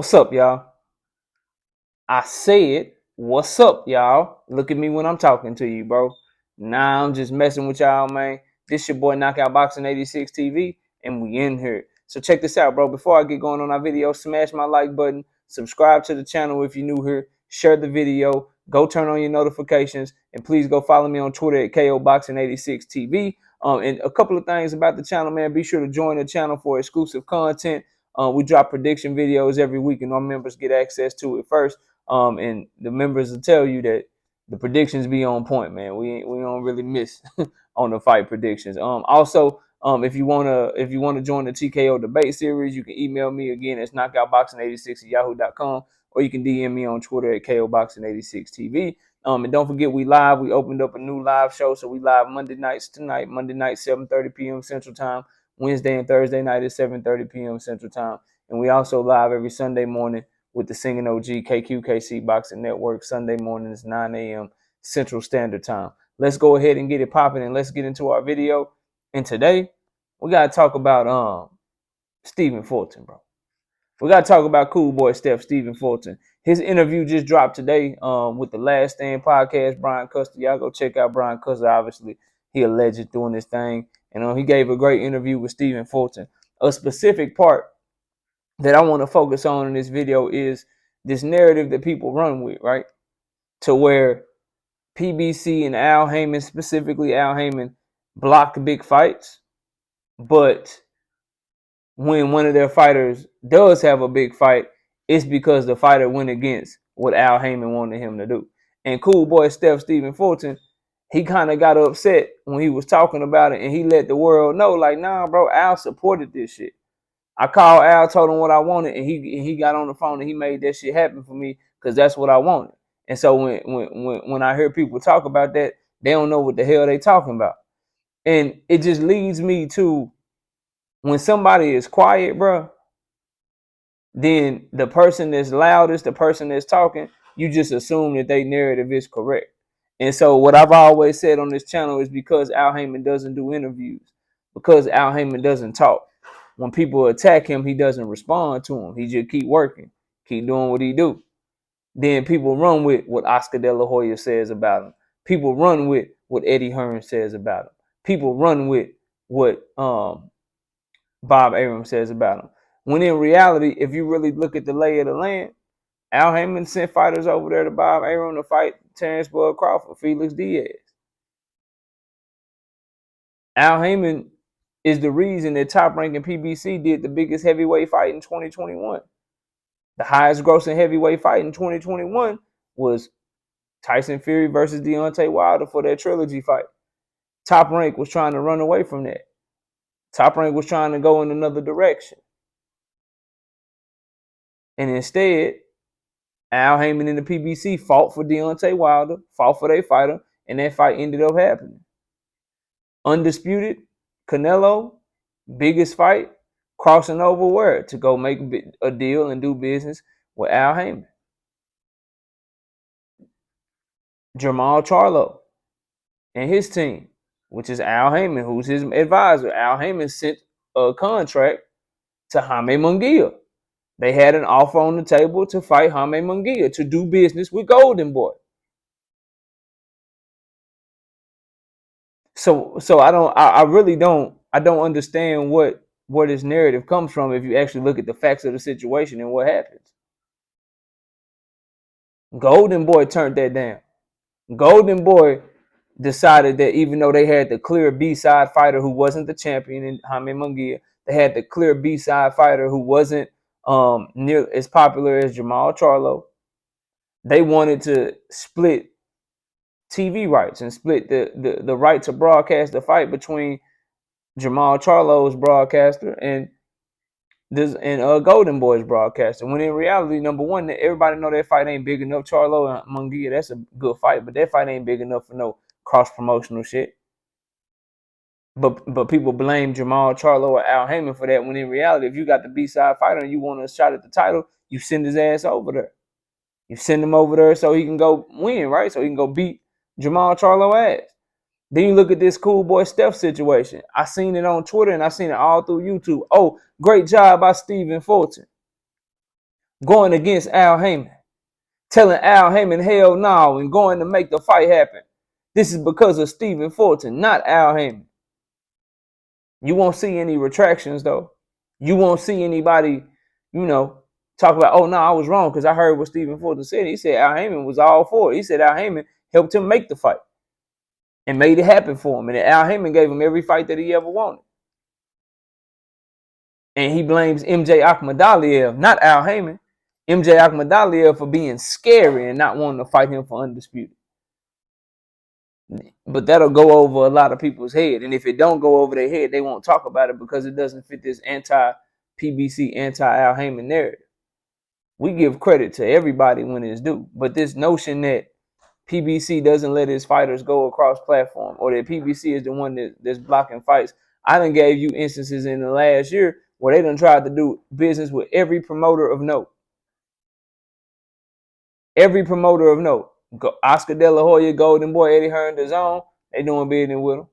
What's up, y'all? I said, what's up, y'all? Look at me when I'm talking to you, bro. Nah, I'm just messing with y'all, man. This your boy Knockout Boxing 86 TV, and we in here. So check this out, bro. Before I get going on our video, smash my like button, subscribe to the channel if you're new here, share the video, go turn on your notifications, and please go follow me on Twitter at KOBoxing86 TV. And a couple of things about the channel, man. Be sure to join the channel for exclusive content. We drop prediction videos every week, and our members get access to it first. And the members will tell you that the predictions be on point, man. We don't really miss on the fight predictions. Also, if you wanna join the TKO debate series, you can email me again. It's knockoutboxing86@yahoo.com, or you can DM me on Twitter at KOBoxing86TV. And don't forget, we live. We opened up a new live show, so we live Monday nights tonight. Monday night 7:30 p.m. Central Time. Wednesday and Thursday night at 7:30 p.m. Central Time, and we also live every Sunday morning with the Singing OG KQKC Boxing Network. Sunday mornings 9 a.m. Central Standard Time. Let's go ahead and get it popping, and let's get into our video. And today we gotta talk about Stephen Fulton, bro. We gotta talk about Cool Boy Stephen Fulton. His interview just dropped today with the Last Stand podcast. Brian Custer, y'all go check out Brian Custer. Obviously, he a legend doing this thing, and he gave a great interview with Stephen Fulton. A specific part that I want to focus on in this video is this narrative that people run with, right? To where PBC and Al Haymon, specifically Al Haymon, block big fights, but when one of their fighters does have a big fight, it's because the fighter went against what Al Haymon wanted him to do. And Cool Boy Stephen Fulton, he kind of got upset when he was talking about it, and he let the world know, like, nah, bro, Al supported this shit. I called Al, told him what I wanted, and he got on the phone and he made that shit happen for me because that's what I wanted. And so when I hear people talk about that, they don't know what the hell they talking about. And it just leads me to, when somebody is quiet, bro, then the person that's loudest, the person that's talking, you just assume that their narrative is correct. And so what I've always said on this channel is, because Al Haymon doesn't do interviews, because Al Haymon doesn't talk, when people attack him, he doesn't respond to them. He just keep working, keep doing what he do. Then people run with what Oscar De La Hoya says about him. People run with what Eddie Hearn says about him. People run with what Bob Arum says about him. When in reality, if you really look at the lay of the land, Al Haymon sent fighters over there to Bob Arum to fight Terrence Bud Crawford, Felix Diaz. Al Haymon is the reason that Top Rank and PBC did the biggest heavyweight fight in 2021. The highest grossing heavyweight fight in 2021 was Tyson Fury versus Deontay Wilder for that trilogy fight. Top Rank was trying to run away from that. Top Rank was trying to go in another direction. And instead, Al Haymon and the PBC fought for Deontay Wilder, fought for their fighter, and that fight ended up happening. Undisputed, Canelo, biggest fight, crossing over where? To go make a deal and do business with Al Haymon. Jamal Charlo and his team, which is Al Haymon, who's his advisor. Al Haymon sent a contract to Jaime Munguia. They had an offer on the table to fight Jaime Munguia, to do business with Golden Boy. So I really don't understand where this narrative comes from if you actually look at the facts of the situation and what happens. Golden Boy turned that down. Golden Boy decided that even though they had the clear B-side fighter who wasn't the champion in Jaime Munguia, they had the clear B-side fighter who wasn't near as popular as Jamal Charlo. They wanted to split TV rights and split the right to broadcast the fight between Jamal Charlo's broadcaster and Golden Boy's broadcaster. When in reality, number one, everybody know that fight ain't big enough. Charlo and Munguia, that's a good fight, but that fight ain't big enough for no cross promotional shit. But people blame Jamal Charlo or Al Haymon for that, when in reality, if you got the B-side fighter and you want a shot at the title, you send his ass over there. You send him over there so he can go win, right? So he can go beat Jamal Charlo ass. Then you look at this Cool Boy Steph situation. I seen it on Twitter and I seen it all through YouTube. Oh, great job by Stephen Fulton. going against Al Haymon, telling Al Haymon hell no and going to make the fight happen. This is because of Stephen Fulton, not Al Haymon. You won't see any retractions though. You won't see anybody, talk about, oh no, I was wrong because I heard what Stephen Fulton said. He said Al Haymon was all for it. He said Al Haymon helped him make the fight and made it happen for him. And Al Haymon gave him every fight that he ever wanted. And he blames MJ Akhmadaliev, not Al Haymon, MJ Akhmadaliev for being scary and not wanting to fight him for undisputed. But that'll go over a lot of people's head. And if it don't go over their head, they won't talk about it because it doesn't fit this anti-PBC, anti-Al Haymon narrative. We give credit to everybody when it's due. But this notion that PBC doesn't let his fighters go across platform or that PBC is the one that's blocking fights. I done gave you instances in the last year where they done tried to do business with every promoter of note. Every promoter of note. Oscar De La Hoya, Golden Boy, Eddie Hearn, DAZN, they doing business with him.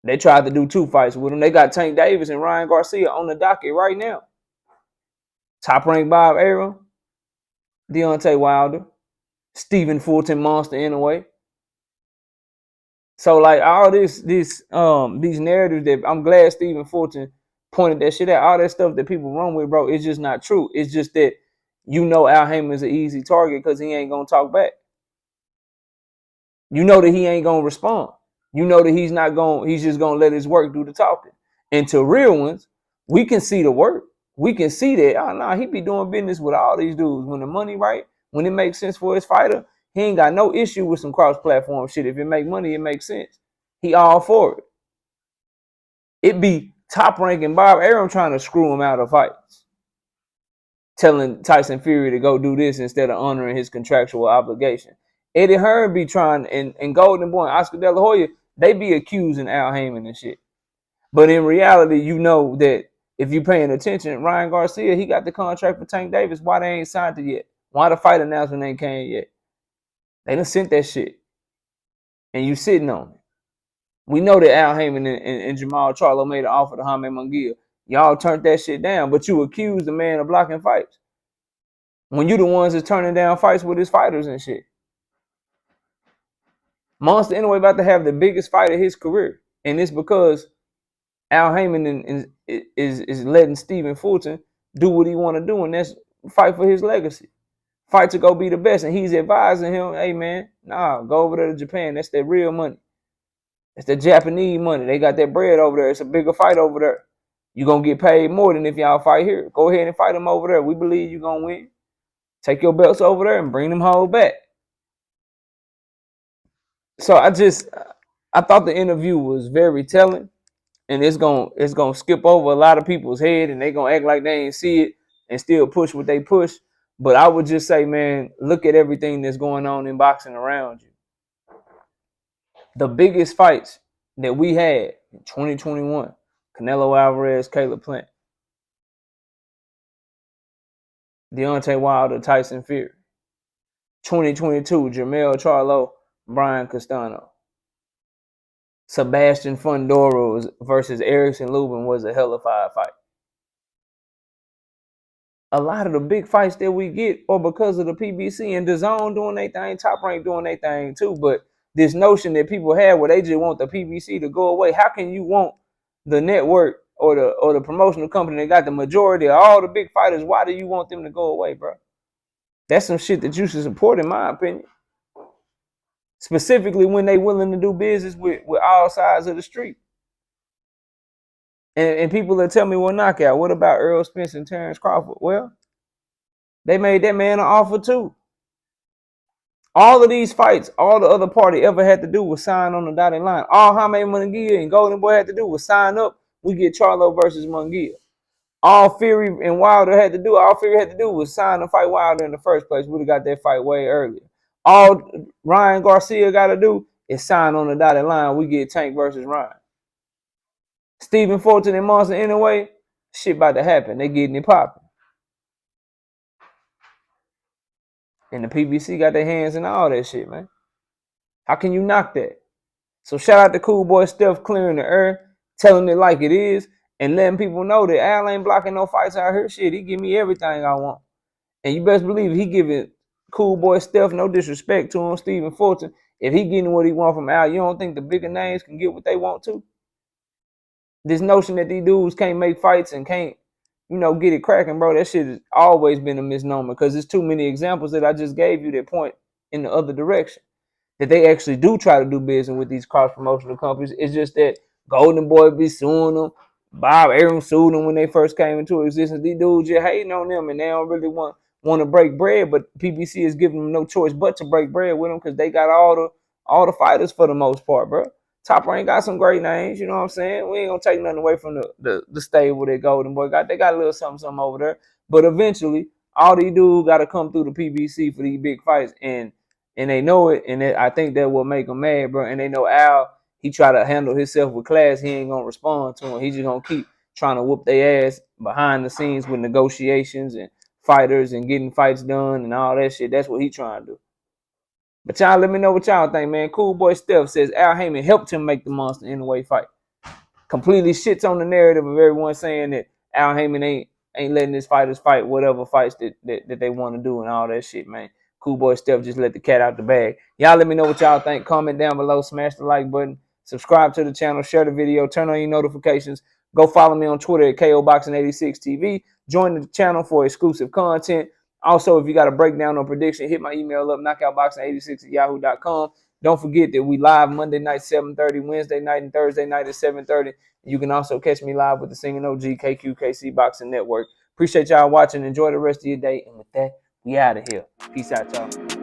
They tried to do 2 fights with him. They got Tank Davis and Ryan Garcia on the docket right now. Top ranked Bob Arum, Deontay Wilder, Stephen Fulton, Monster Inoue. So like all these narratives that I'm glad Stephen Fulton pointed that shit out. All that stuff that people run with, bro, it's just not true. It's just that Al Haymon is an easy target because he ain't gonna talk back. You know that he ain't gonna respond. You know that he's just gonna let his work do the talking. And to real ones, we can see the work. We can see that, oh no, he be doing business with all these dudes. When the money right, when it makes sense for his fighter, he ain't got no issue with some cross-platform shit. If it make money, it makes sense. He all for it. It be top-ranking Bob Arum trying to screw him out of fights. Telling Tyson Fury to go do this instead of honoring his contractual obligation. Eddie Hearn be trying, and Golden Boy, Oscar De La Hoya, they be accusing Al Haymon and shit. But in reality, you know that if you paying attention, Ryan Garcia, he got the contract for Tank Davis. Why they ain't signed it yet? Why the fight announcement ain't came yet? They done sent that shit. And you sitting on it. We know that Al Haymon and Jamal Charlo made an offer to Jaime Munguia. Y'all turned that shit down, but you accused the man of blocking fights. When you the ones that's turning down fights with his fighters and shit. Monster Inoue about to have the biggest fight of his career. And it's because Al Haymon is letting Stephen Fulton do what he want to do, and that's fight for his legacy. Fight to go be the best. And he's advising him, hey, man, nah, go over there to Japan. That's that real money. That's the Japanese money. They got that bread over there. It's a bigger fight over there. You're going to get paid more than if y'all fight here. Go ahead and fight them over there. We believe you're going to win. Take your belts over there and bring them whole back. So I thought the interview was very telling. And it's gonna skip over a lot of people's head, and they gonna act like they ain't see it and still push what they push. But I would just say, man, look at everything that's going on in boxing around you. The biggest fights that we had in 2021, Canelo Alvarez, Caleb Plant, Deontay Wilder, Tyson Fury. 2022, Jermell Charlo, Brian Custer. Sebastian Fundora versus Erickson Lubin was a hell of a fight. A lot of the big fights that we get are because of the PBC and DAZN doing their thing, Top Rank doing their thing too. But this notion that people have where they just want the PBC to go away, how can you want the network or the promotional company that got the majority of all the big fighters? Why do you want them to go away, bro? That's some shit that you should support, in my opinion. Specifically when they willing to do business with all sides of the street. And people that tell me, well, knockout, what about Earl Spence and Terrence Crawford? Well, they made that man an offer too. All of these fights, all the other party ever had to do was sign on the dotted line. All Jaime Munguia and Golden Boy had to do was sign up. We get Charlo versus Munguia. All Fury and Wilder had to do was sign and fight Wilder in the first place. We'd have got that fight way earlier. All Ryan Garcia got to do is sign on the dotted line. We get Tank versus Ryan. Stephen Fulton and Monster Inoue, shit about to happen. They getting it popping. And the PBC got their hands in all that shit, man. How can you knock that? So shout out to Cool Boy Steph clearing the air, telling it like it is, and letting people know that Al ain't blocking no fights out here. Shit, he give me everything I want. And you best believe he giving Cool Boy Steph, no disrespect to him, Stephen Fulton. If he getting what he want from Al, you don't think the bigger names can get what they want to? This notion that these dudes can't make fights and can't, get it cracking, bro, that shit has always been a misnomer because there's too many examples that I just gave you that point in the other direction. That they actually do try to do business with these cross promotional companies. It's just that Golden Boy be suing them. Bob Arum sued them when they first came into existence. These dudes just hating on them and they don't really want to break bread, but PBC is giving them no choice but to break bread with them because they got all the fighters for the most part, bro. Top Rank got some great names, you know what I'm saying? We ain't gonna take nothing away from the stable that Golden Boy got. They got a little something over there. But eventually, all these dudes gotta come through the PBC for these big fights, and they know it, and I think that will make them mad, bro. And they know Al, he try to handle himself with class. He ain't gonna respond to him. He just gonna keep trying to whoop their ass behind the scenes with negotiations and fighters and getting fights done and all that shit. That's what he trying to do. But y'all let me know what y'all think, man. Cool Boy Steph says Al Haymon helped him make the Monster Inoue fight. Completely shits on the narrative of everyone saying that Al Haymon ain't letting his fighters fight whatever fights that they want to do and all that shit, man. Cool Boy Steph just let the cat out the bag. Y'all let me know what y'all think. Comment down below. Smash the like button. Subscribe to the channel. Share the video. Turn on your notifications. Go follow me on Twitter at KOBoxing86TV. Join the channel for exclusive content. Also, if you got a breakdown or prediction, hit my email up, knockoutboxing86@yahoo.com. Don't forget that we live Monday night, 7:30, Wednesday night, and Thursday night at 7:30. You can also catch me live with the Singing OG KQKC Boxing Network. Appreciate y'all watching. Enjoy the rest of your day. And with that, we out of here. Peace out, y'all.